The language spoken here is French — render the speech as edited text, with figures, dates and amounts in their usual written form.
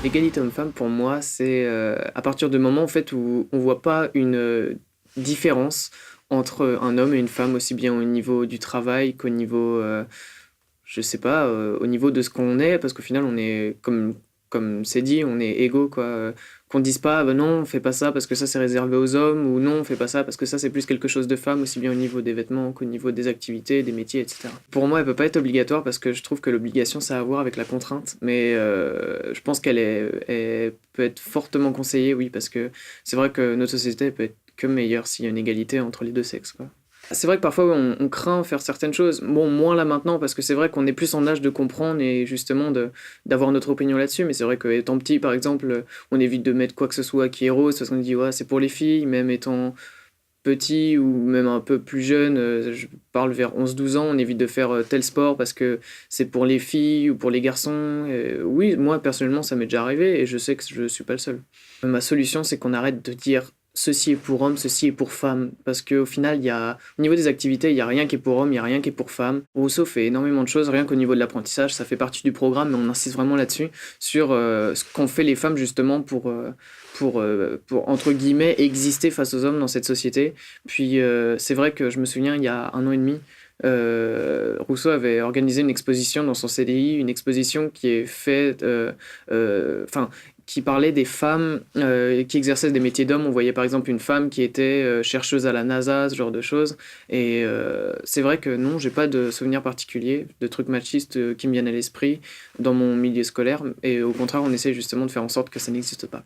L'égalité homme-femme, pour moi, c'est à partir du moment en fait où on voit pas une différence entre un homme et une femme, aussi bien au niveau du travail qu'au niveau, je sais pas, au niveau de ce qu'on est, parce qu'au final, on est, comme c'est dit, on est égaux, quoi. Qu'on dise pas, ah, bah non, on fait pas ça parce que ça c'est réservé aux hommes, ou non, on fait pas ça parce que ça c'est plus quelque chose de femme, aussi bien au niveau des vêtements qu'au niveau des activités, des métiers, etc. Pour moi, elle peut pas être obligatoire parce que je trouve que l'obligation ça a à voir avec la contrainte, mais je pense elle peut être fortement conseillée, oui, parce que c'est vrai que notre société elle peut être que meilleure s'il y a une égalité entre les deux sexes, quoi. C'est vrai que parfois on craint faire certaines choses. Bon, moins là maintenant, parce que c'est vrai qu'on est plus en âge de comprendre et justement d'avoir notre opinion là-dessus. Mais c'est vrai qu'étant petit, par exemple, on évite de mettre quoi que ce soit qui est rose, parce qu'on dit, ouais, c'est pour les filles. Même étant petit ou même un peu plus jeune, je parle vers 11-12 ans, on évite de faire tel sport parce que c'est pour les filles ou pour les garçons. Et oui, moi personnellement, ça m'est déjà arrivé et je sais que je suis pas le seul. Ma solution, c'est qu'on arrête de dire ceci est pour homme, ceci est pour femme. Parce qu'au final, au niveau des activités, il n'y a rien qui est pour homme, il n'y a rien qui est pour femme. Rousseau fait énormément de choses, rien qu'au niveau de l'apprentissage, ça fait partie du programme, mais on insiste vraiment là-dessus, sur ce qu'ont fait les femmes justement pour, entre guillemets, exister face aux hommes dans cette société. Puis c'est vrai que je me souviens, il y a 1 an et demi, Rousseau avait organisé une exposition dans son CDI, une exposition qui est faite, qui parlait des femmes qui exerçaient des métiers d'hommes. On voyait par exemple une femme qui était chercheuse à la NASA, ce genre de choses. Et c'est vrai que non, j'ai pas de souvenirs particuliers, de trucs machistes qui me viennent à l'esprit dans mon milieu scolaire. Et au contraire, on essaie justement de faire en sorte que ça n'existe pas.